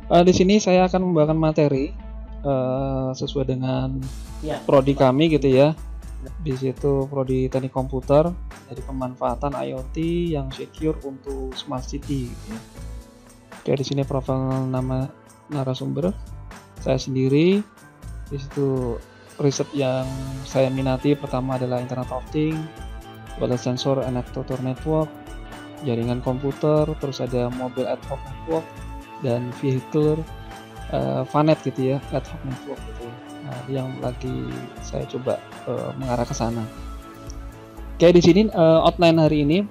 Di sini saya akan membawakan materi sesuai dengan Ya, prodi kami gitu ya. Di situ prodi teknik komputer dari pemanfaatan IoT yang secure untuk smart city gitu ya. Oke, di sini profil nama narasumber saya sendiri. Di situ riset yang saya minati pertama adalah Internet of Things, ada sensor and actuator network, jaringan komputer, terus ada mobile ad hoc network dan vehicle VANET gitu ya, ad hoc network gitu. Nah, yang lagi saya coba mengarah ke sana. Oke, di sini outline hari ini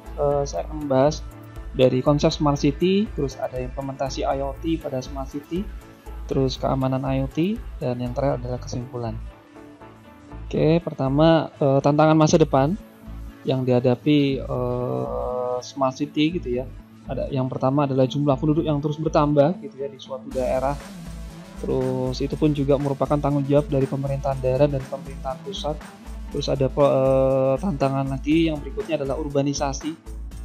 saya akan membahas dari konsep smart city, terus ada implementasi IoT pada smart city, terus keamanan IoT, dan yang terakhir adalah kesimpulan. Oke, pertama tantangan masa depan yang dihadapi smart city gitu ya. Ada yang pertama adalah jumlah penduduk yang terus bertambah gitu ya di suatu daerah. Terus itu pun juga merupakan tanggung jawab dari pemerintahan daerah dan pemerintahan pusat. Terus ada tantangan lagi yang berikutnya adalah urbanisasi.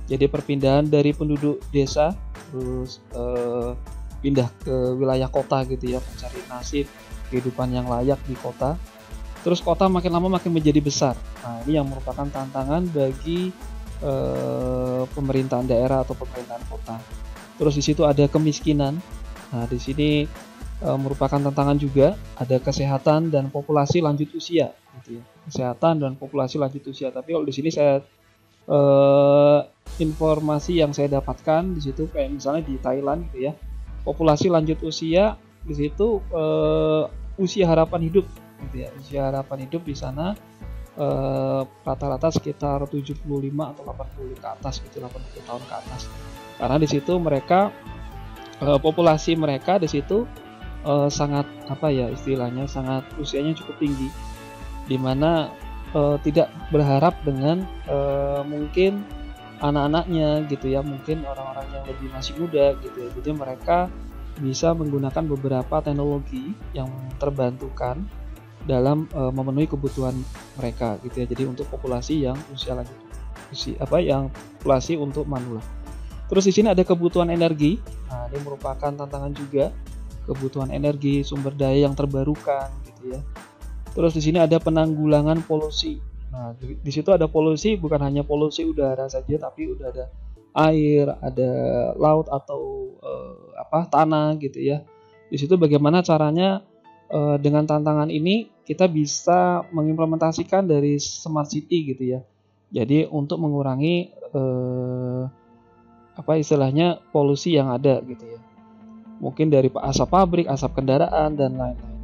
Jadi perpindahan dari penduduk desa terus pindah ke wilayah kota gitu ya, mencari nasib kehidupan yang layak di kota. Terus kota makin lama makin menjadi besar. Nah, ini yang merupakan tantangan bagi pemerintahan daerah atau pemerintahan kota. Terus di situ ada kemiskinan. Nah, di sini merupakan tantangan juga, ada kesehatan dan populasi lanjut usia gitu ya. Kesehatan dan populasi lanjut usia. Tapi kalau di sini saya informasi yang saya dapatkan di situ kayak misalnya di Thailand gitu ya. Populasi lanjut usia di situ usia harapan hidup gitu ya. Usia harapan hidup di sana rata-rata sekitar 75 atau 80 ke atas gitu, 80 tahun ke atas. Karena di situ mereka populasi mereka di situ sangat apa ya istilahnya, sangat usianya cukup tinggi, di mana tidak berharap dengan mungkin anak-anaknya gitu ya, mungkin orang-orang yang lebih masih muda gitu ya. Jadi mereka bisa menggunakan beberapa teknologi yang terbantukan dalam memenuhi kebutuhan mereka gitu ya. Jadi untuk populasi yang usia lanjut, yang populasi untuk manula. Terus di sini ada kebutuhan energi. Nah, ini merupakan tantangan juga, kebutuhan energi, sumber daya yang terbarukan gitu ya. Terus di sini ada penanggulangan polusi. Nah, di situ ada polusi, bukan hanya polusi udara saja, tapi udah ada air, ada laut atau tanah gitu ya. Di situ bagaimana caranya dengan tantangan ini kita bisa mengimplementasikan dari smart city gitu ya. Jadi untuk mengurangi istilahnya polusi yang ada gitu ya. Mungkin dari asap pabrik, asap kendaraan dan lain-lain.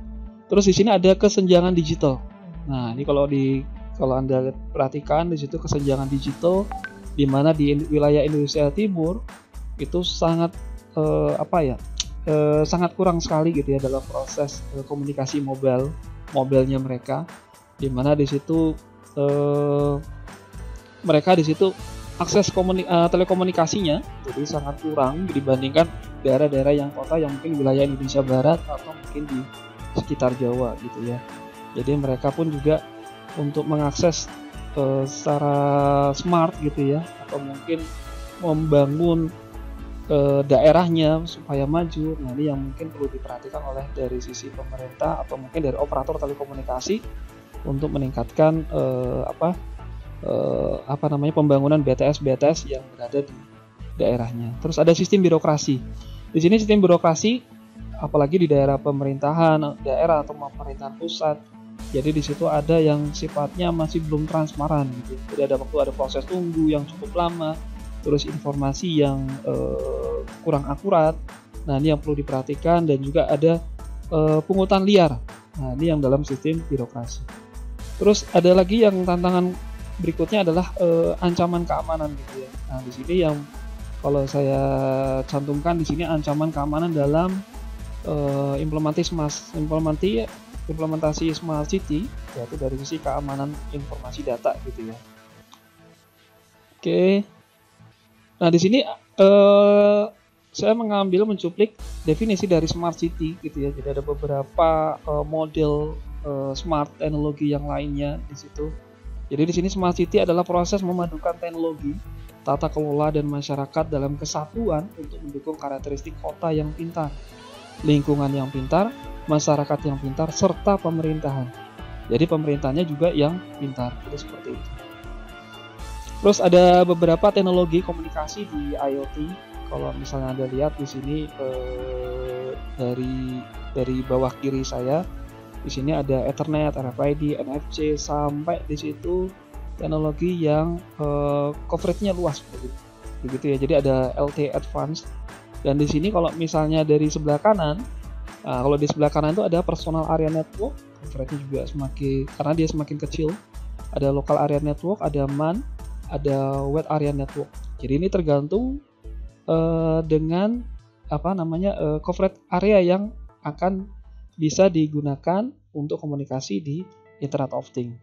Terus di sini ada kesenjangan digital. Nah, ini kalau Anda perhatikan di situ kesenjangan digital, di mana di wilayah Indonesia Timur itu sangat sangat kurang sekali gitu ya dalam proses komunikasi mobilnya mereka, di mana di situ mereka di situ akses telekomunikasinya jadi sangat kurang dibandingkan daerah-daerah yang kota yang mungkin wilayah Indonesia Barat atau mungkin di sekitar Jawa gitu ya. Jadi mereka pun juga untuk mengakses secara smart gitu ya, atau mungkin membangun daerahnya supaya maju. Nah, ini yang mungkin perlu diperhatikan oleh dari sisi pemerintah atau mungkin dari operator telekomunikasi untuk meningkatkan pembangunan BTS yang berada di daerahnya. Terus ada sistem birokrasi. Di sini sistem birokrasi apalagi di daerah pemerintahan daerah atau pemerintahan pusat. Jadi di situ ada yang sifatnya masih belum transparan gitu. Jadi ada proses tunggu yang cukup lama, terus informasi yang kurang akurat. Nah, ini yang perlu diperhatikan, dan juga ada pungutan liar. Nah, ini yang dalam sistem birokrasi. Terus ada lagi yang tantangan berikutnya adalah ancaman keamanan gitu ya. Nah, di sini yang kalau saya cantumkan di sini ancaman keamanan dalam implementasi smart city, yaitu dari sisi keamanan informasi data gitu ya. Oke. Nah, di sini saya mencuplik definisi dari smart city gitu ya. Jadi ada beberapa model smart teknologi yang lainnya di situ. Jadi di sini smart city adalah proses memadukan teknologi, tata kelola dan masyarakat dalam kesatuan untuk mendukung karakteristik kota yang pintar. lingkungan yang pintar, masyarakat yang pintar, serta pemerintahan. Jadi pemerintahnya juga yang pintar, jadi seperti itu. Terus ada beberapa teknologi komunikasi di IoT. Kalau misalnya Anda lihat di sini dari bawah kiri saya, di sini ada Ethernet, RFID, NFC, sampai di situ teknologi yang coveragenya luas begitu ya. Jadi ada LTE Advanced. Dan di sini kalau misalnya dari sebelah kanan, kalau di sebelah kanan itu ada Personal Area Network, coveragenya juga karena dia semakin kecil. Ada Local Area Network, ada MAN, ada Wide Area Network. Jadi ini tergantung dengan coverage area yang akan bisa digunakan untuk komunikasi di Internet of Things.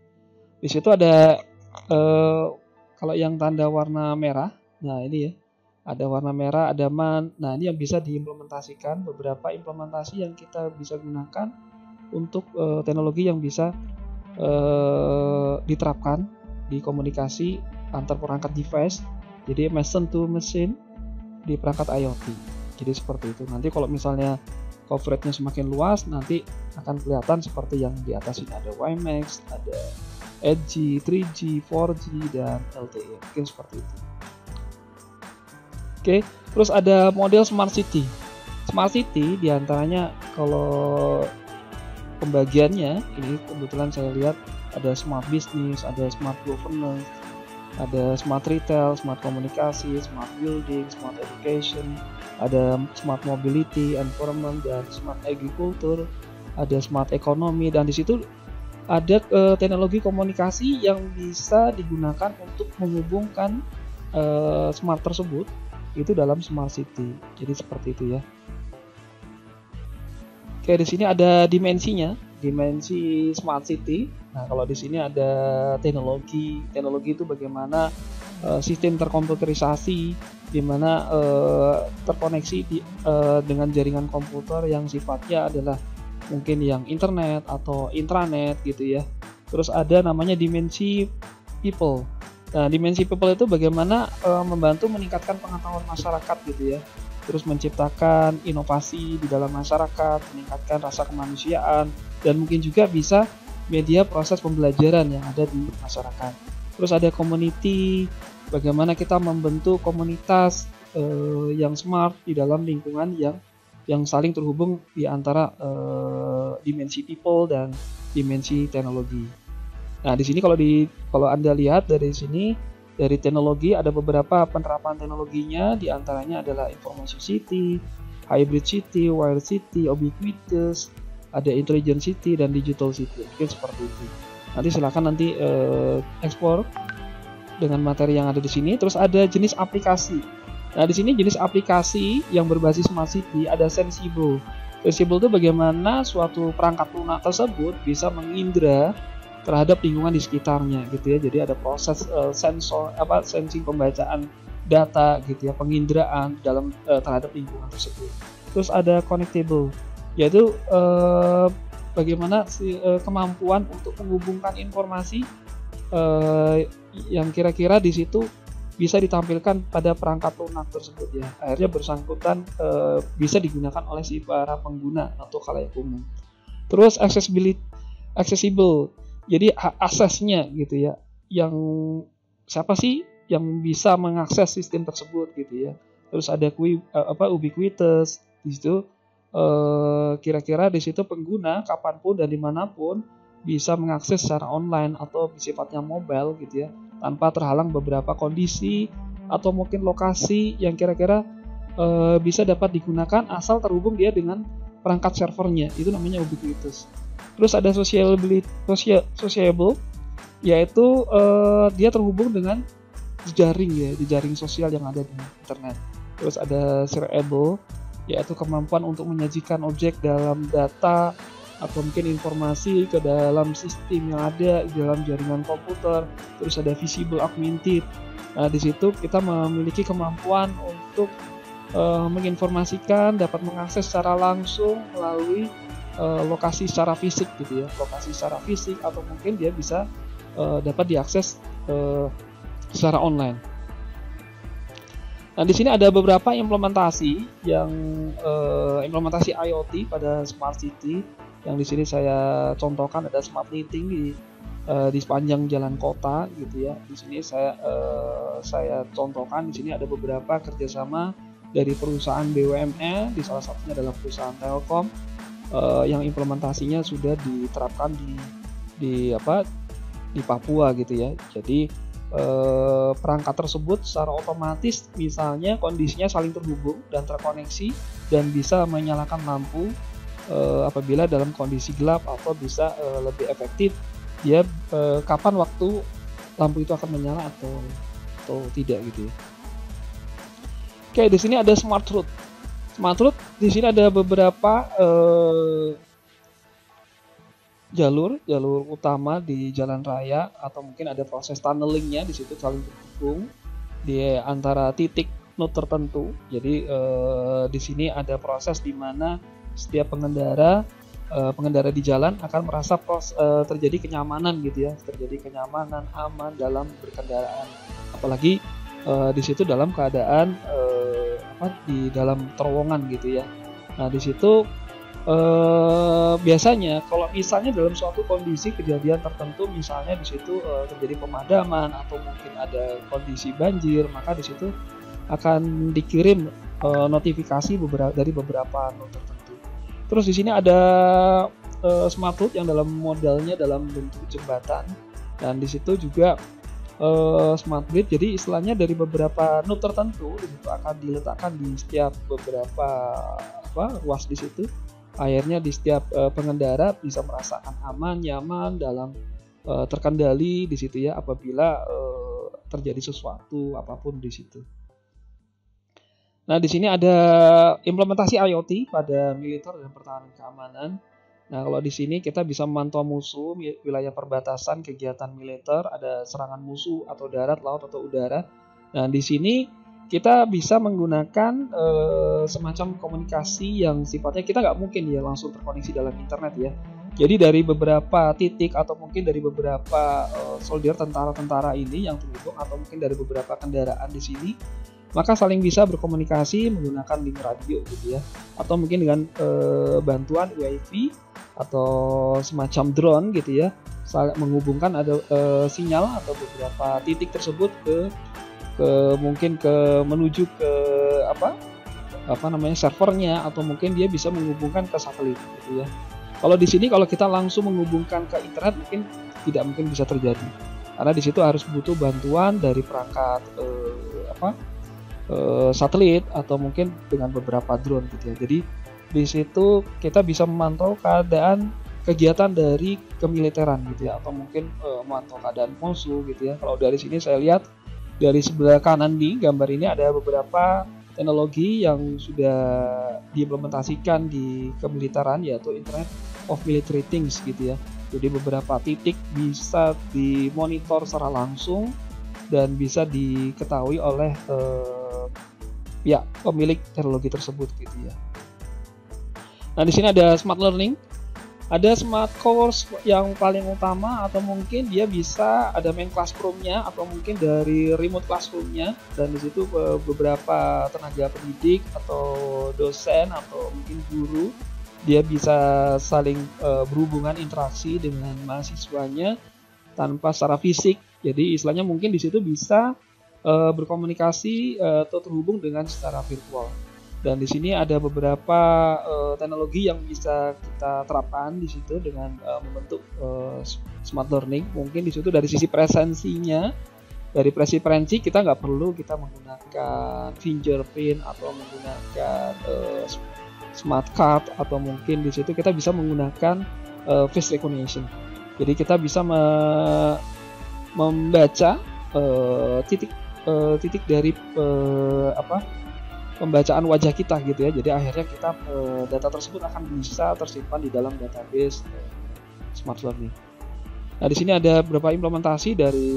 Di situ ada kalau yang tanda warna merah, nah ini ya, ada warna merah, ada MAN. Nah ini yang bisa diimplementasikan, beberapa implementasi yang kita bisa gunakan untuk teknologi yang bisa diterapkan di komunikasi antar perangkat device. Jadi machine to machine di perangkat IoT. Jadi seperti itu. Nanti kalau misalnya coveragenya semakin luas, nanti akan kelihatan seperti yang di atas ini, ada WiMAX, ada 8G, 3G, 4G, dan LTE. Mungkin seperti itu. Oke, terus ada model Smart City. Smart City diantaranya kalau pembagiannya, ini kebetulan saya lihat ada Smart Business, ada Smart Governance, ada Smart Retail, Smart Komunikasi, Smart Building, Smart Education, ada Smart Mobility, Environment, dan Smart Agriculture, ada Smart Economy, dan di situ ada teknologi komunikasi yang bisa digunakan untuk menghubungkan smart tersebut itu dalam Smart City. Jadi seperti itu ya. Oke, di sini ada dimensinya, dimensi Smart City. Nah, kalau di sini ada teknologi itu bagaimana sistem terkomputerisasi, di mana terkoneksi dengan jaringan komputer yang sifatnya adalah mungkin yang internet atau intranet gitu ya. Terus ada namanya dimensi people. Nah, dimensi people itu bagaimana membantu meningkatkan pengetahuan masyarakat gitu ya. Terus menciptakan inovasi di dalam masyarakat, meningkatkan rasa kemanusiaan, dan mungkin juga bisa media proses pembelajaran yang ada di masyarakat. Terus ada community, bagaimana kita membentuk komunitas yang smart di dalam lingkungan yang saling terhubung di antara dimensi people dan dimensi teknologi. Nah, di sini kalau Anda lihat dari sini, dari teknologi ada beberapa penerapan teknologinya, di antaranya adalah Information City, Hybrid City, Wired City, Ubiquitous, ada Intelligent City, dan Digital City. Mungkin seperti itu. Nanti silakan eksplor dengan materi yang ada di sini. Terus ada jenis aplikasi. Nah, di sini jenis aplikasi yang berbasis Smart City ada Sensible. Sensible itu bagaimana suatu perangkat lunak tersebut bisa mengindra terhadap lingkungan di sekitarnya gitu ya. Jadi ada proses sensing pembacaan data gitu ya, penginderaan dalam terhadap lingkungan tersebut. Terus ada connectable, yaitu bagaimana kemampuan untuk menghubungkan informasi yang kira-kira di situ bisa ditampilkan pada perangkat lunak tersebut ya. Akhirnya bersangkutan bisa digunakan oleh si para pengguna atau khalayak umum. Terus accessible, jadi aksesnya gitu ya, yang siapa sih yang bisa mengakses sistem tersebut gitu ya. Terus ada ubiquitous, di situ kira-kira di situ pengguna kapanpun dan dimanapun bisa mengakses secara online atau sifatnya mobile gitu ya, tanpa terhalang beberapa kondisi atau mungkin lokasi yang kira-kira bisa dapat digunakan asal terhubung dia dengan perangkat servernya, itu namanya ubiquitous. Terus ada sociable, yaitu dia terhubung dengan jejaring sosial yang ada di internet. Terus ada shareable, yaitu kemampuan untuk menyajikan objek dalam data atau mungkin informasi ke dalam sistem yang ada di dalam jaringan komputer. Terus ada visible augmented. Nah, di situ kita memiliki kemampuan untuk menginformasikan, dapat mengakses secara langsung melalui lokasi secara fisik gitu ya, lokasi secara fisik, atau mungkin dia bisa dapat diakses secara online. Nah, di sini ada beberapa implementasi yang implementasi IoT pada smart city. Yang di sini saya contohkan ada smart lighting di sepanjang jalan kota gitu ya. Di sini saya contohkan di sini ada beberapa kerjasama dari perusahaan BUMN, di salah satunya adalah perusahaan Telkom yang implementasinya sudah diterapkan di Papua gitu ya. Jadi perangkat tersebut secara otomatis misalnya kondisinya saling terhubung dan terkoneksi dan bisa menyalakan lampu apabila dalam kondisi gelap, atau bisa lebih efektif dia kapan waktu lampu itu akan menyala atau tidak gitu ya. Oke, di sini ada smart route. Smart route di sini ada beberapa jalur utama di jalan raya, atau mungkin ada proses tunnelingnya di situ saling terhubung di antara titik node tertentu. Jadi di sini ada proses di mana setiap pengendara di jalan akan merasa terjadi kenyamanan gitu ya, terjadi kenyamanan, aman dalam berkendaraan. Apalagi di situ dalam keadaan di dalam terowongan gitu ya. Nah, di situ biasanya kalau misalnya dalam suatu kondisi kejadian tertentu, misalnya di situ terjadi pemadaman atau mungkin ada kondisi banjir, maka di situ akan dikirim notifikasi dari beberapa node tertentu. Terus di sini ada smart route yang dalam modelnya dalam bentuk jembatan, dan di situ juga smart grid. Jadi istilahnya dari beberapa node tertentu itu akan diletakkan di setiap beberapa ruas di situ. Akhirnya di setiap pengendara bisa merasakan aman, nyaman, dalam terkendali di situ ya apabila terjadi sesuatu apapun di situ. Nah, di sini ada implementasi IoT pada militer dan pertahanan keamanan. Nah, kalau di sini kita bisa memantau musuh wilayah perbatasan kegiatan militer, ada serangan musuh atau darat, laut atau udara. Nah, di sini kita bisa menggunakan semacam komunikasi yang sifatnya kita nggak mungkin ya langsung terkoneksi dalam internet ya. Jadi dari beberapa titik atau mungkin dari beberapa soldier tentara-tentara ini yang terhubung, atau mungkin dari beberapa kendaraan di sini, maka saling bisa berkomunikasi menggunakan link radio gitu ya, atau mungkin dengan bantuan UAV atau semacam drone gitu ya, menghubungkan ada sinyal atau beberapa titik tersebut menuju ke servernya, atau mungkin dia bisa menghubungkan ke satelit gitu ya. Kalau di sini kalau kita langsung menghubungkan ke internet tidak mungkin bisa terjadi, karena di situ harus butuh bantuan dari perangkat satelit atau mungkin dengan beberapa drone gitu ya. Jadi di situ kita bisa memantau keadaan kegiatan dari kemiliteran gitu ya, atau mungkin memantau keadaan musuh gitu ya. Kalau dari sini saya lihat dari sebelah kanan di gambar ini ada beberapa teknologi yang sudah diimplementasikan di kemiliteran, yaitu Internet of Military Things gitu ya. Jadi beberapa titik bisa dimonitor secara langsung dan bisa diketahui oleh pemilik teknologi tersebut gitu ya. Nah, di sini ada smart learning. Ada smart course yang paling utama, atau mungkin dia bisa ada main classroom-nya atau mungkin dari remote classroom-nya, dan di situ beberapa tenaga pendidik atau dosen atau mungkin guru dia bisa saling berhubungan interaksi dengan mahasiswanya tanpa secara fisik. Jadi istilahnya mungkin di situ bisa berkomunikasi atau terhubung dengan secara virtual. Dan di sini ada beberapa teknologi yang bisa kita terapkan di situ dengan membentuk smart learning. Mungkin di situ dari sisi presensinya, dari preferensi kita nggak perlu kita menggunakan fingerprint atau menggunakan smart card, atau mungkin di situ kita bisa menggunakan face recognition. Jadi kita bisa membaca titik dari pembacaan wajah kita gitu ya. Jadi akhirnya kita data tersebut akan bisa tersimpan di dalam database smart learning. Nah, di sini ada beberapa implementasi dari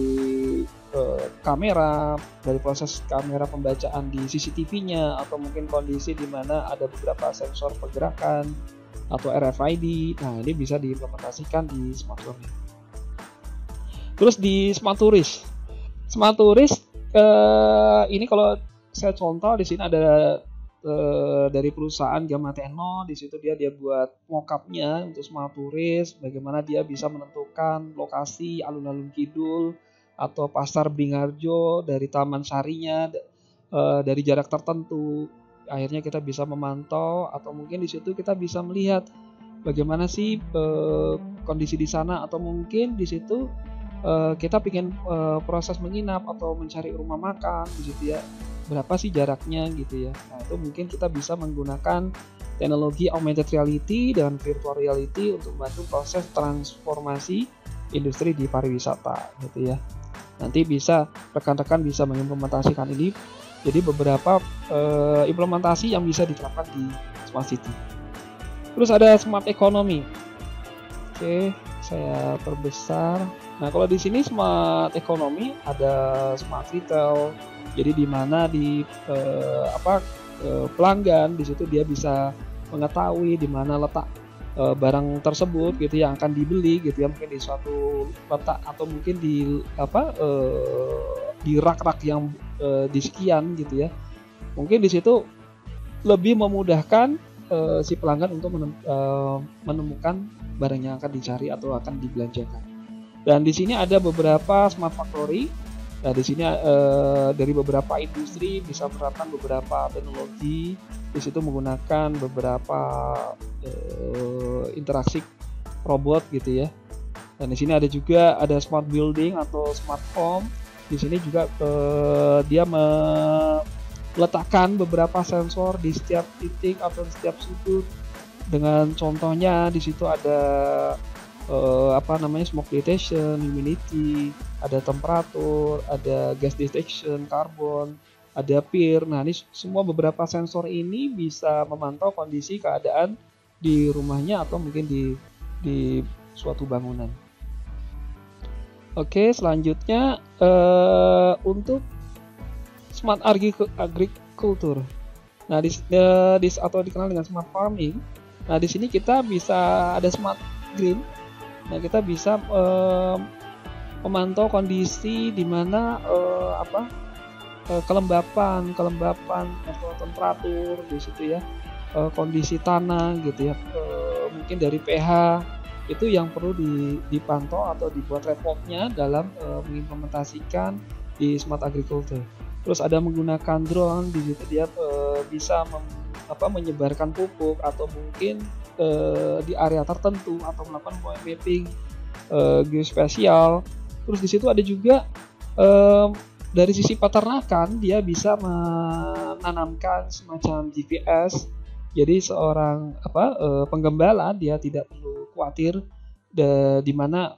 kamera, dari proses kamera pembacaan di CCTV-nya, atau mungkin kondisi di mana ada beberapa sensor pergerakan atau RFID. Nah, ini bisa diimplementasikan di smart learning. Terus di smart tourist. Smart tourist ini kalau saya contoh di sini ada dari perusahaan Gamma Techno. Di situ dia buat mockupnya untuk Smart Tourist, bagaimana dia bisa menentukan lokasi alun-alun kidul atau pasar Beringharjo dari Taman Sarinya dari jarak tertentu. Akhirnya kita bisa memantau, atau mungkin di situ kita bisa melihat bagaimana sih kondisi di sana, atau mungkin di situ kita ingin proses menginap atau mencari rumah makan di situ ya, berapa sih jaraknya gitu ya. Nah, itu mungkin kita bisa menggunakan teknologi augmented reality dan virtual reality untuk membantu proses transformasi industri di pariwisata gitu ya. Nanti bisa rekan-rekan bisa mengimplementasikan ini jadi beberapa implementasi yang bisa diterapkan di Smart City. Terus ada Smart Economy. Oke, saya perbesar. Nah, kalau di sini Smart Economy ada Smart Retail. Jadi di mana pelanggan di situ dia bisa mengetahui di mana letak barang tersebut gitu yang akan dibeli gitu ya, mungkin di suatu letak atau mungkin di rak-rak yang di sekian gitu ya. Mungkin di situ lebih memudahkan si pelanggan untuk menemukan barang yang akan dicari atau akan dibelanjakan. Dan di sini ada beberapa smart factory. Nah, di sini dari beberapa industri bisa menerapkan beberapa teknologi. Di situ menggunakan beberapa interaksi robot gitu ya. Dan di sini ada juga smart building atau smart home. Di sini juga dia meletakkan beberapa sensor di setiap titik atau di setiap sudut. Dengan contohnya di situ ada smoke detection, humidity, ada temperatur, ada gas detection, carbon, ada PIR. Nah, ini semua beberapa sensor ini bisa memantau kondisi keadaan di rumahnya atau mungkin di suatu bangunan. Oke, selanjutnya untuk smart agriculture. Nah, atau dikenal dengan smart farming. Nah, di sini kita bisa ada smart green. Nah, kita bisa memantau kondisi di mana kelembapan atau temperatur di situ ya, kondisi tanah gitu ya, mungkin dari pH itu yang perlu dipantau atau dibuat reportnya dalam mengimplementasikan di smart agriculture. Terus ada menggunakan drone, di situ dia bisa menyebarkan pupuk atau mungkin di area tertentu atau melakukan mapping geospasial. Terus di situ ada juga dari sisi peternakan, dia bisa menanamkan semacam GPS. Jadi seorang penggembala dia tidak perlu khawatir di mana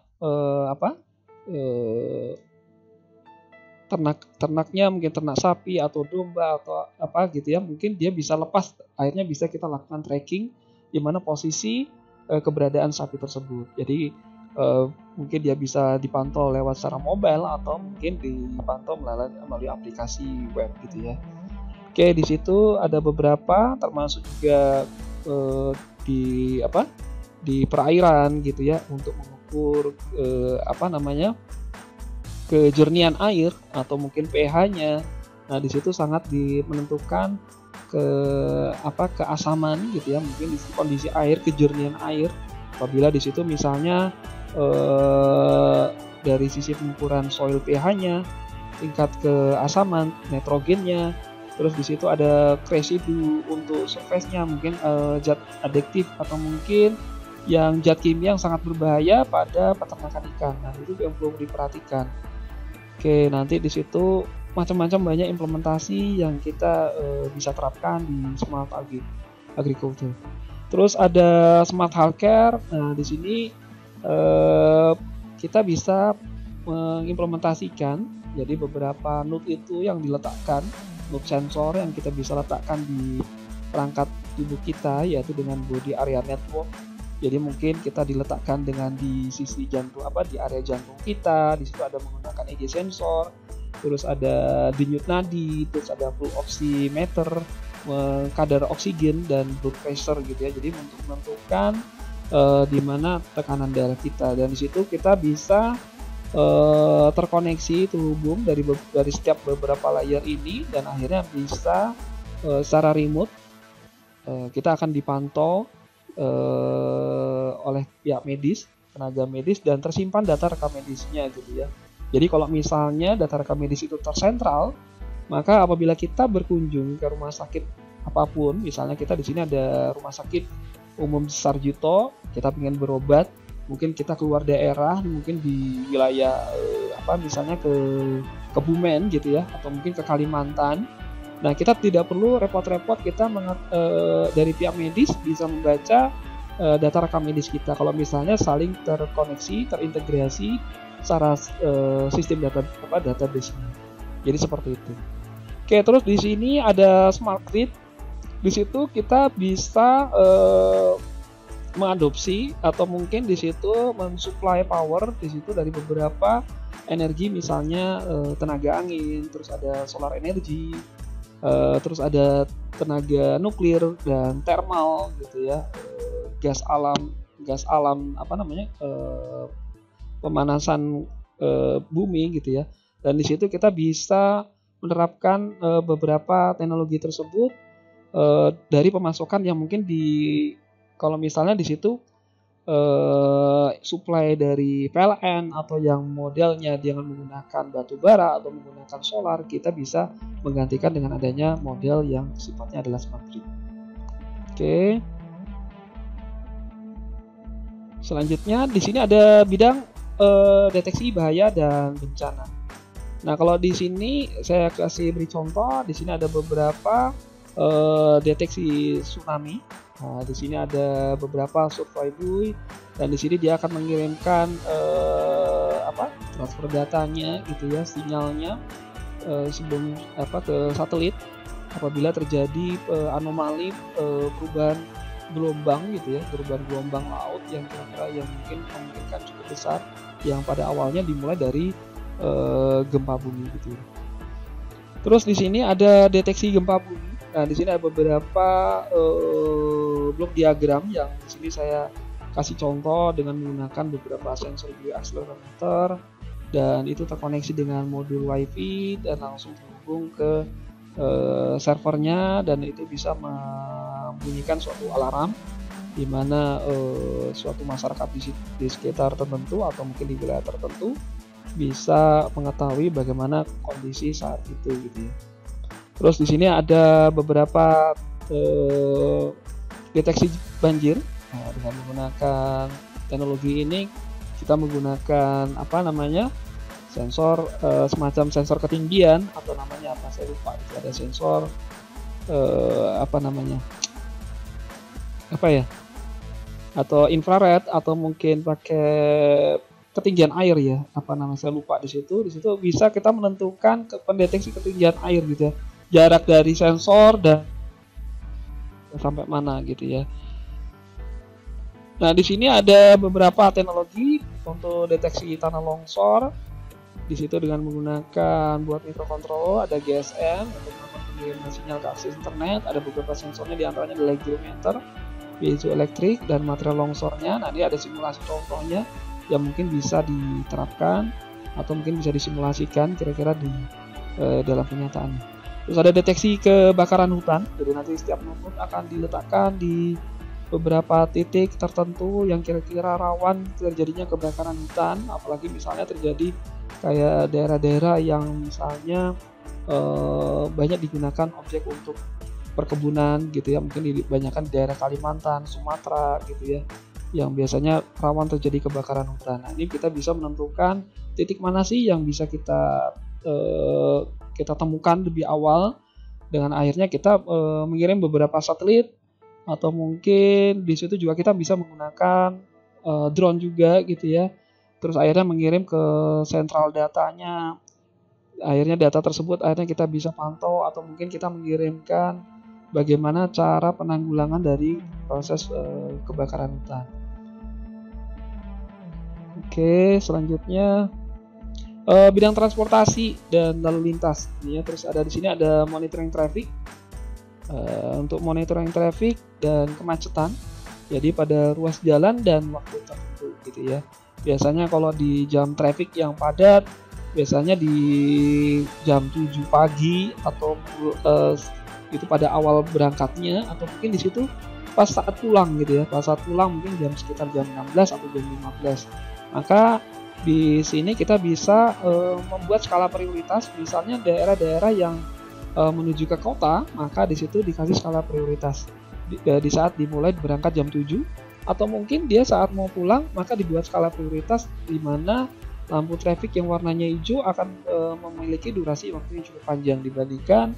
ternaknya, mungkin ternak sapi atau domba atau gitu ya, mungkin dia bisa lepas, akhirnya bisa kita lakukan tracking di mana posisi keberadaan sapi tersebut. Jadi mungkin dia bisa dipantau lewat secara mobile atau mungkin dipantau melalui aplikasi web gitu ya. Oke, di situ ada beberapa, termasuk juga di perairan gitu ya, untuk mengukur kejernihan air atau mungkin pH-nya. Nah, di situ sangat menentukan keasaman gitu ya, mungkin di kondisi air, kejernihan air. Apabila di situ misalnya dari sisi pengukuran soil pH-nya, tingkat keasaman, nitrogennya, terus di situ ada residu untuk surface-nya, mungkin zat adiktif atau mungkin yang zat kimia yang sangat berbahaya pada peternakan ikan. Nah, itu yang perlu diperhatikan. Oke, nanti di situ macam-macam banyak implementasi yang kita bisa terapkan di smart agriculture. Terus ada smart healthcare. Nah, di sini kita bisa mengimplementasikan jadi beberapa node itu yang diletakkan, node sensor yang kita bisa letakkan di perangkat tubuh kita, yaitu dengan body area network. Jadi mungkin kita diletakkan dengan di sisi jantung, di area jantung kita. Di situ ada menggunakan EG sensor, terus ada denyut nadi, terus ada flow oximeter, kadar oksigen dan blood pressure gitu ya. Jadi untuk menentukan di mana tekanan darah kita, dan di situ kita bisa terkoneksi, terhubung dari setiap beberapa layer ini, dan akhirnya bisa secara remote kita akan dipantau oleh pihak medis, tenaga medis, dan tersimpan data rekam medisnya gitu ya. Jadi kalau misalnya data rekam medis itu tersentral, maka apabila kita berkunjung ke rumah sakit apapun, misalnya kita di sini ada Rumah Sakit Umum Sarjito, kita ingin berobat, mungkin kita keluar daerah, mungkin di wilayah misalnya ke Kebumen gitu ya, atau mungkin ke Kalimantan. Nah, kita tidak perlu repot-repot, kita dari pihak medis bisa membaca data rekam medis kita kalau misalnya saling terkoneksi, terintegrasi secara sistem database-nya. Jadi seperti itu. Oke, terus di sini ada smart grid. Di situ kita bisa mengadopsi atau mungkin di situ mensuplai power di situ dari beberapa energi, misalnya tenaga angin, terus ada solar energi, terus ada tenaga nuklir dan thermal gitu ya, gas alam pemanasan bumi gitu ya. Dan di situ kita bisa menerapkan beberapa teknologi tersebut dari pemasokan yang mungkin kalau misalnya di situ supply dari PLN atau yang modelnya dengan menggunakan batu bara atau menggunakan solar, kita bisa menggantikan dengan adanya model yang sifatnya adalah smart grid. Oke. Selanjutnya di sini ada bidang deteksi bahaya dan bencana. Nah, kalau di sini saya kasih beri contoh, di sini ada beberapa deteksi tsunami. Nah, di sini ada beberapa survey buoy, dan di sini dia akan mengirimkan transfer datanya gitu ya, sinyalnya sebelum ke satelit apabila terjadi anomali perubahan gelombang gitu ya, perubahan gelombang laut yang kira-kira yang mungkin memungkinkan cukup besar, yang pada awalnya dimulai dari gempa bumi gitu ya. Terus di sini ada deteksi gempa bumi. Nah, di sini ada beberapa blok diagram yang di sini saya kasih contoh dengan menggunakan beberapa sensor accelerometer, dan itu terkoneksi dengan modul WiFi dan langsung terhubung ke servernya, dan itu bisa membunyikan suatu alarm di mana suatu masyarakat di sekitar tertentu atau mungkin di wilayah tertentu bisa mengetahui bagaimana kondisi saat itu gitu ya. Terus di sini ada beberapa deteksi banjir. Nah, dengan menggunakan teknologi ini kita menggunakan sensor semacam sensor ketinggian atau namanya apa saya lupa. Itu ada sensor atau infrared atau mungkin pakai ketinggian air ya, saya lupa di situ. Di situ bisa kita menentukan pendeteksi ketinggian air gitu ya, jarak dari sensor dan sampai mana gitu ya. Nah, di sini ada beberapa teknologi untuk deteksi tanah longsor. Di situ dengan menggunakan buat microcontroller, ada GSM untuk mengirim sinyal ke akses internet, ada beberapa sensornya, diantaranya adalah gyrometer, piezoelektrik, dan material longsornya. Nah, ini ada simulasi contohnya yang mungkin bisa diterapkan atau mungkin bisa disimulasikan kira-kira di dalam kenyataan. Terus ada deteksi kebakaran hutan. Jadi nanti setiap node akan diletakkan di beberapa titik tertentu yang kira-kira rawan terjadinya kebakaran hutan, apalagi misalnya terjadi kayak daerah-daerah yang misalnya banyak digunakan objek untuk perkebunan gitu ya, mungkin dibanyakan di daerah Kalimantan, Sumatera gitu ya, yang biasanya rawan terjadi kebakaran hutan. Nah, ini kita bisa menentukan titik mana sih yang bisa kita temukan lebih awal, dengan akhirnya kita mengirim beberapa satelit, atau mungkin di situ juga kita bisa menggunakan drone juga gitu ya. Terus akhirnya mengirim ke sentral datanya. Akhirnya data tersebut akhirnya kita bisa pantau, atau mungkin kita mengirimkan bagaimana cara penanggulangan dari proses kebakaran hutan. Oke, selanjutnya bidang transportasi dan lalu lintas. Ya, terus ada di sini ada monitoring traffic. Untuk monitoring traffic dan kemacetan, jadi pada ruas jalan dan waktu tertentu gitu ya. Biasanya kalau di jam traffic yang padat, biasanya di jam 7 pagi atau itu pada awal berangkatnya, atau mungkin di situ pas saat pulang gitu ya. Pas saat pulang mungkin sekitar jam 16 atau jam 15. Maka di sini kita bisa membuat skala prioritas, misalnya daerah-daerah yang menuju ke kota, maka di situ dikasih skala prioritas. Di saat dimulai berangkat jam 7, atau mungkin dia saat mau pulang, maka dibuat skala prioritas di mana lampu traffic yang warnanya hijau akan memiliki durasi waktu yang cukup panjang dibandingkan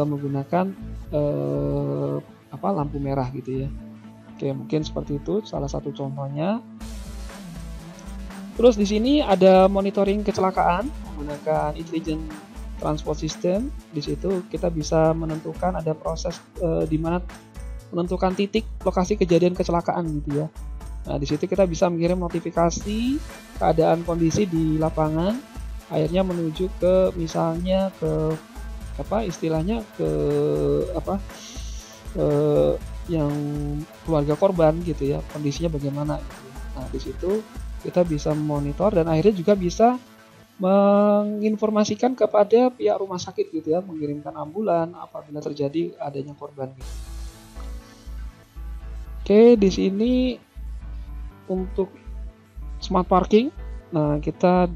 menggunakan lampu merah gitu ya. Oke, mungkin seperti itu salah satu contohnya. Terus di sini ada monitoring kecelakaan menggunakan intelligent transport system. Di situ kita bisa menentukan ada proses di mana menentukan titik lokasi kejadian kecelakaan gitu ya. Nah, di situ kita bisa mengirim notifikasi keadaan kondisi di lapangan, akhirnya menuju ke misalnya ke yang keluarga korban gitu ya, kondisinya bagaimana gitu. Nah, di situ kita bisa memonitor dan akhirnya juga bisa menginformasikan kepada pihak rumah sakit gitu ya, mengirimkan ambulan apabila terjadi adanya korban gitu. Oke, di sini untuk smart parking. Nah, kita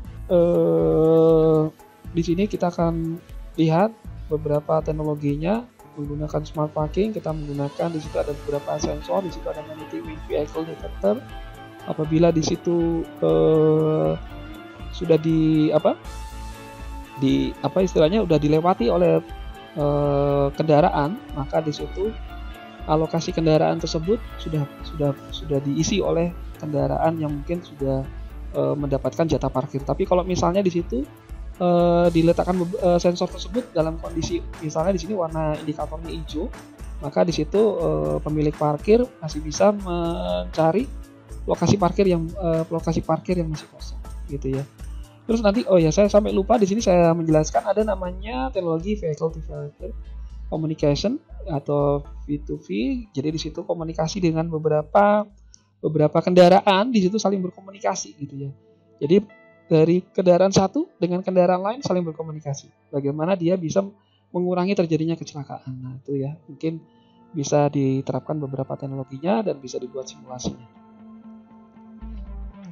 di sini kita akan lihat beberapa teknologinya menggunakan smart parking. Kita menggunakan di situ ada beberapa sensor, di situ ada magnetic vehicle detector. Apabila di situ sudah istilahnya sudah dilewati oleh kendaraan, maka di situ alokasi kendaraan tersebut sudah diisi oleh kendaraan yang mungkin sudah mendapatkan jatah parkir. Tapi kalau misalnya di situ diletakkan sensor tersebut dalam kondisi misalnya di sini warna indikatornya hijau, maka di situ pemilik parkir masih bisa mencari lokasi parkir yang masih kosong gitu ya. Terus nanti saya sampai lupa di sini saya menjelaskan ada namanya teknologi vehicle to vehicle communication atau V2V. Jadi di situ komunikasi dengan beberapa kendaraan di situ saling berkomunikasi gitu ya. Jadi dari kendaraan satu dengan kendaraan lain saling berkomunikasi. Bagaimana dia bisa mengurangi terjadinya kecelakaan. Nah, itu ya mungkin bisa diterapkan beberapa teknologinya dan bisa dibuat simulasinya.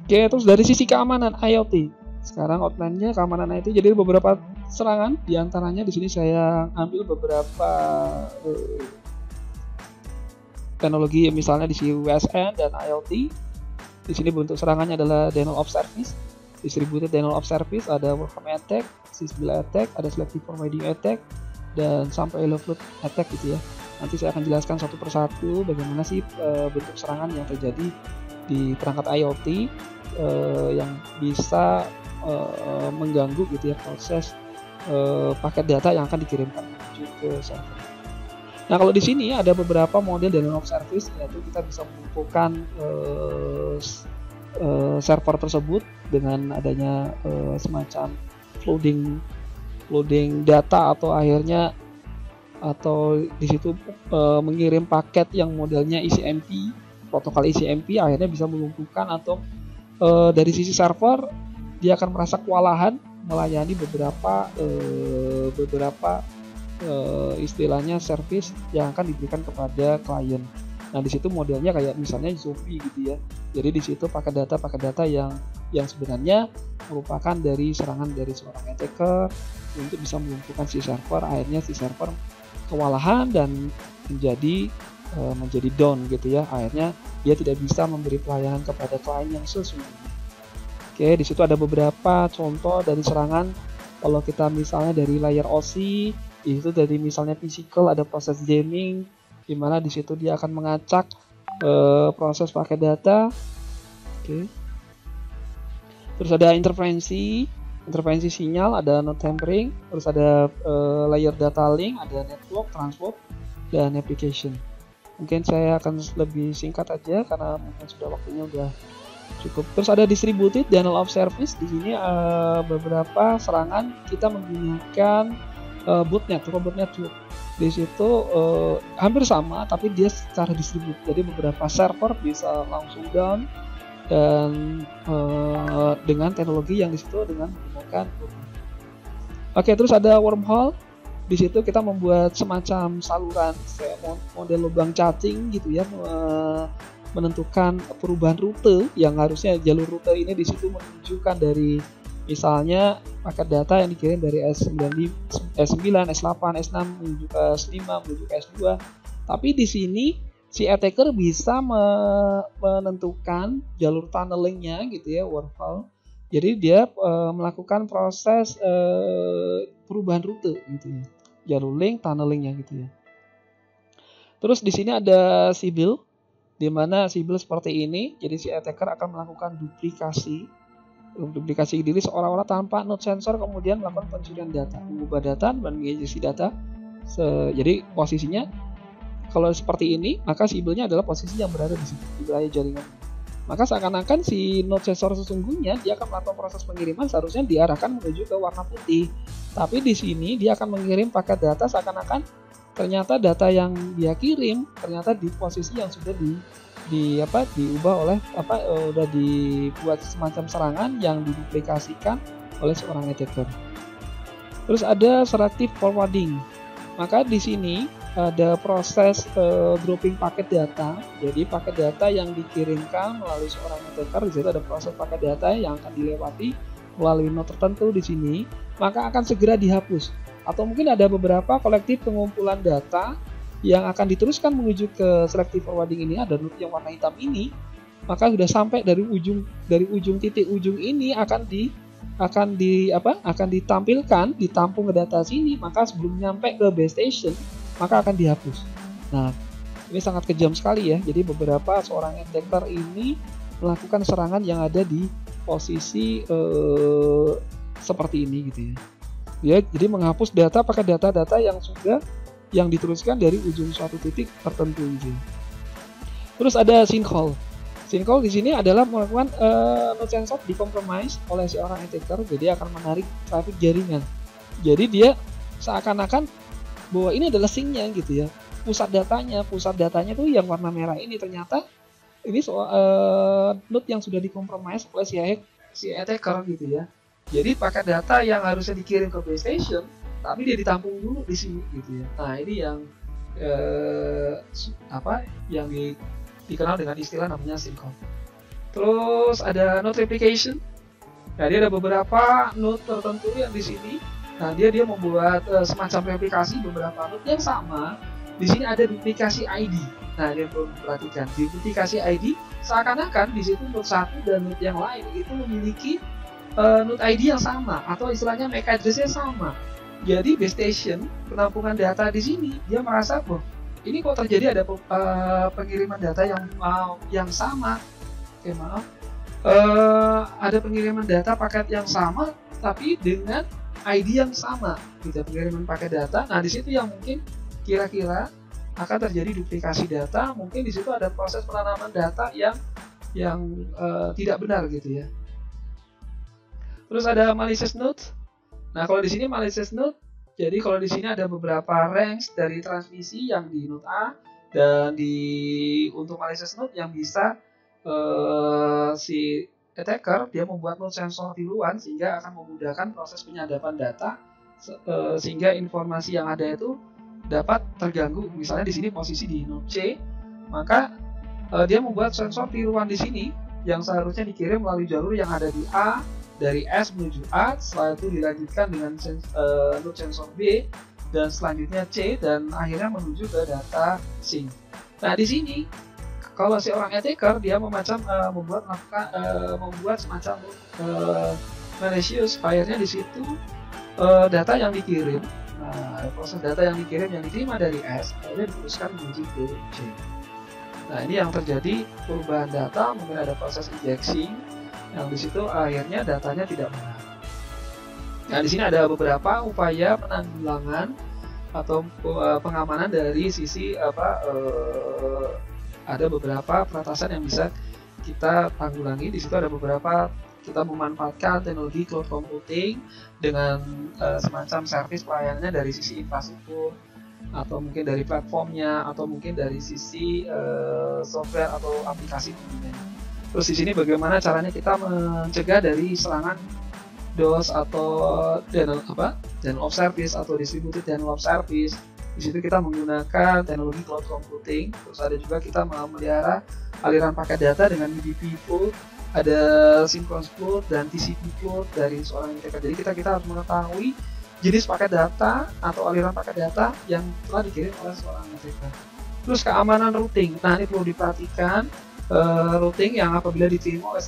Oke, terus dari sisi keamanan IoT. Sekarang outline-nya keamanan IoT. Jadi beberapa serangan, diantaranya di sini saya ambil beberapa teknologi, misalnya di sini WSN dan IoT. Di sini bentuk serangannya adalah denial of service, distributed denial of service, ada work-from attack, sysbill attack, ada selective formatting attack, dan sampai overload attack gitu ya. Nanti saya akan jelaskan satu persatu bagaimana sih bentuk serangan yang terjadi di perangkat IoT yang bisa mengganggu gitu ya proses paket data yang akan dikirimkan menuju ke server. Nah, kalau di sini ada beberapa model denial of service, yaitu kita bisa mengumpulkan server tersebut dengan adanya semacam loading data atau akhirnya di situ mengirim paket yang modelnya ICMP, protokol ICMP, akhirnya bisa melumpuhkan atau dari sisi server dia akan merasa kewalahan melayani beberapa istilahnya service yang akan diberikan kepada klien. Nah, di situ modelnya kayak misalnya zombie gitu ya. Jadi di situ pakai data yang sebenarnya merupakan dari serangan dari seorang attacker untuk bisa melumpuhkan si server. Akhirnya si server kewalahan dan menjadi down gitu ya. Akhirnya dia tidak bisa memberi pelayanan kepada klien yang sesungguhnya. Oke, di situ ada beberapa contoh dari serangan. Kalau kita misalnya dari layer OC, itu dari misalnya physical ada proses jamming, di mana di situ dia akan mengacak proses paket data. Oke. Terus ada interferensi sinyal, ada node tampering, terus ada layer data link, ada network, transport, dan application. Mungkin saya akan lebih singkat aja karena mungkin sudah waktunya udah cukup. Terus ada distributed denial of service. Di sini beberapa serangan kita menggunakan botnet, robot network. Di situ hampir sama, tapi dia secara distribut. Jadi beberapa server bisa langsung down, dan dengan teknologi yang di situ dengan menggunakan Oke, terus ada wormhole. Di situ kita membuat semacam saluran model lubang cacing gitu ya, menentukan perubahan rute yang harusnya jalur rute ini di situ menunjukkan dari misalnya paket data yang dikirim dari S9, S8, S6 menuju ke S5 menuju ke S2. Tapi di sini si attacker bisa menentukan jalur tunnelingnya gitu ya, wormhole. Jadi dia melakukan proses perubahan rute gitu ya, jalur link, tunnelingnya gitu ya. Terus di sini ada Sibyl, di mana Sibyl seperti ini. Jadi si attacker akan melakukan duplikasi diri seolah-olah tanpa node sensor, kemudian melakukan pencurian data, mengubah data dan menginjeksi data. Jadi posisinya kalau seperti ini, maka Sibylnya adalah posisi yang berada di sini di wilayah jaringan. Maka seakan-akan si node sensor sesungguhnya dia akan melakukan proses pengiriman seharusnya diarahkan menuju ke warna putih. Tapi di sini dia akan mengirim paket data seakan-akan ternyata data yang dia kirim ternyata di posisi yang sudah diubah oleh udah dibuat semacam serangan yang diduplikasikan oleh seorang attacker. Terus ada selective forwarding. Maka di sini ada proses dropping paket data. Jadi paket data yang dikirimkan melalui seorang attacker, di situ ada proses paket data yang akan dilewati melalui node tertentu di sini, maka akan segera dihapus. Atau mungkin ada beberapa kolektif pengumpulan data yang akan diteruskan menuju ke selective forwarding ini, ada node yang warna hitam ini, maka sudah sampai dari ujung titik ujung ini akan ditampilkan, ditampung ke data sini, maka sebelum nyampe ke base station maka akan dihapus. Nah, ini sangat kejam sekali ya. Jadi beberapa seorang attacker ini melakukan serangan yang ada di posisi seperti ini gitu ya. Ya, jadi menghapus data pakai data-data yang diteruskan dari ujung suatu titik tertentu gitu. Terus ada sinkhole. Sinkhole di sini adalah melakukan node sensor dikompromise oleh seorang attacker, jadi akan menarik traffic jaringan. Jadi dia seakan-akan bahwa ini adalah sinknya gitu ya, pusat datanya tuh yang warna merah ini, ternyata ini node yang sudah dikompromise oleh si attacker gitu ya. Jadi paket data yang harusnya dikirim ke base station tapi dia ditampung dulu di sini gitu ya. Nah, ini yang yang dikenal dengan istilah namanya sinkhole. Terus ada node replication. Jadi ada beberapa node tertentu yang di sini. Nah, dia membuat semacam replikasi beberapa node yang sama. Di sini ada duplikasi ID. Nah, dia perlu perhatikan. Duplikasi ID seakan-akan di situ node satu dan node yang lain itu memiliki node ID yang sama atau istilahnya MAC address-nya sama. Jadi base station penampungan data di sini dia merasa, ini kok terjadi ada pengiriman data yang sama. Ada pengiriman data paket yang sama tapi dengan ID yang sama, gitu, pengiriman paket data. Nah, di situ yang mungkin kira-kira akan terjadi duplikasi data. Mungkin di situ ada proses penanaman data yang tidak benar gitu ya. Terus ada malicious node. Nah, kalau di sini malicious node, jadi kalau di sini ada beberapa range dari transmisi yang di node A, dan untuk malicious node yang bisa si attacker dia membuat node sensor tiruan sehingga akan memudahkan proses penyadapan data sehingga informasi yang ada itu dapat terganggu. Misalnya di sini posisi di node C, maka dia membuat sensor tiruan di sini yang seharusnya dikirim melalui jalur yang ada di A, dari S menuju A, setelah itu dilanjutkan dengan node sensor B, dan selanjutnya C, dan akhirnya menuju ke data sync. Nah, di sini kalau seorang attacker dia membuat semacam malicious file-nya di situ, data yang dikirim, proses data yang dikirim yang diterima dari S akhirnya diteruskan menuju ke C. Nah, ini yang terjadi perubahan data, mungkin ada proses indexing yang di situ akhirnya datanya tidak benar. Nah, di sini ada beberapa upaya penanggulangan atau pengamanan dari sisi ada beberapa peratasan yang bisa kita tanggulangi. Di situ ada beberapa, kita memanfaatkan teknologi cloud computing dengan semacam service pelayanannya dari sisi infrastruktur, atau mungkin dari platformnya, atau mungkin dari sisi software atau aplikasi tentunya. Terus di sini bagaimana caranya kita mencegah dari serangan DOS atau denial of service atau distributed denial of service. Di situ kita menggunakan teknologi cloud computing. Terus ada juga kita memelihara aliran paket data dengan UDP flow, ada synchronous flow dan TCP flow dari seorang integrator. Jadi kita harus mengetahui jenis paket data atau aliran paket data yang telah dikirim oleh seorang integrator. Terus keamanan routing. Nah, ini perlu diperhatikan routing yang apabila diterima oleh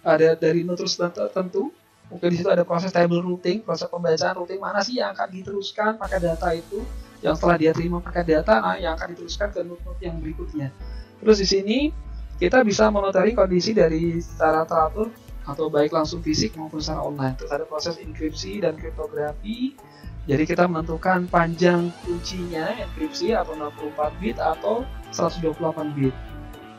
ada dari notrus tertentu. Mungkin di situ ada proses table routing, proses pembacaan routing mana sih yang akan diteruskan paket data itu, yang setelah dia terima paket data, nah yang akan diteruskan ke node-node yang berikutnya. Terus di sini kita bisa monitoring kondisi dari secara teratur atau baik langsung fisik maupun secara online. Terus ada proses enkripsi dan kriptografi. Jadi kita menentukan panjang kuncinya enkripsi atau 64 bit atau 128 bit.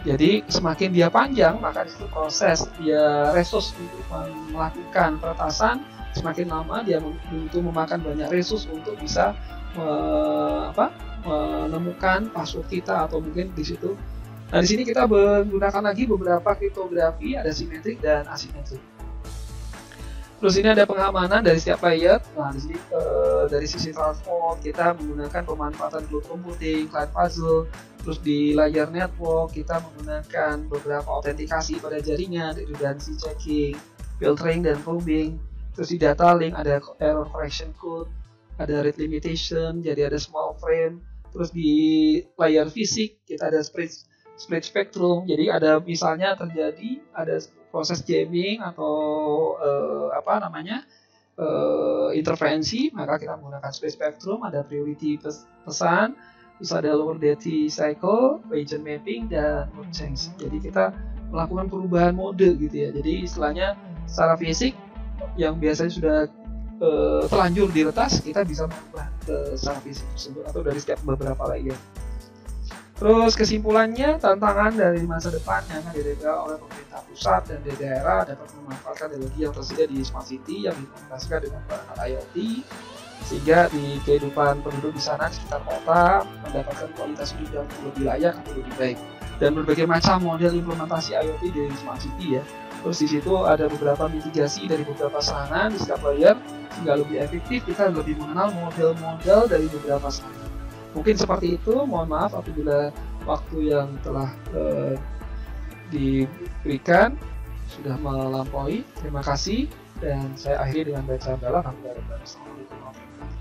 Jadi semakin dia panjang, maka itu proses dia resource untuk melakukan peretasan semakin lama dia butuh memakan banyak resource untuk bisa menemukan password kita atau mungkin di situ. Nah, di sini kita menggunakan lagi beberapa kriptografi, ada simetrik dan asimetrik. Terus ini ada pengamanan dari setiap layer. Nah, di sini dari sisi transport kita menggunakan pemanfaatan cloud computing, client puzzle. Terus di layer network kita menggunakan beberapa autentikasi pada jaringan, redundancy checking, filtering dan probing. Terus di data link ada error correction code, ada rate limitation, jadi ada small frame. Terus di layer fisik kita ada split spectrum. Jadi ada misalnya terjadi ada proses jamming atau intervensi, maka kita menggunakan split spectrum, ada priority pesan, terus ada lower duty cycle, region mapping, dan mode change. Jadi kita melakukan perubahan mode gitu ya. Jadi istilahnya secara fisik yang biasanya sudah terlanjur diretas, kita bisa mengubah secara fisik tersebut atau dari setiap beberapa layer. Terus kesimpulannya, tantangan dari masa depan yang akan dihadapi oleh pemerintah pusat dan di daerah dapat memanfaatkan teknologi yang tersedia di Smart City yang diintegrasikan dengan perangkat IoT, sehingga di kehidupan penduduk di sana di sekitar kota mendapatkan kualitas hidup yang lebih layak atau lebih baik. Dan berbagai macam model implementasi IoT di Smart City ya. Terus di situ ada beberapa mitigasi dari beberapa serangan di setiap layer, sehingga lebih efektif kita lebih mengenal model-model dari beberapa serangan. Mungkin seperti itu, mohon maaf apabila waktu yang telah diberikan sudah melampaui. Terima kasih, dan saya akhiri dengan baca hamdalah. Assalamualaikum warahmatullahi wabarakatuh.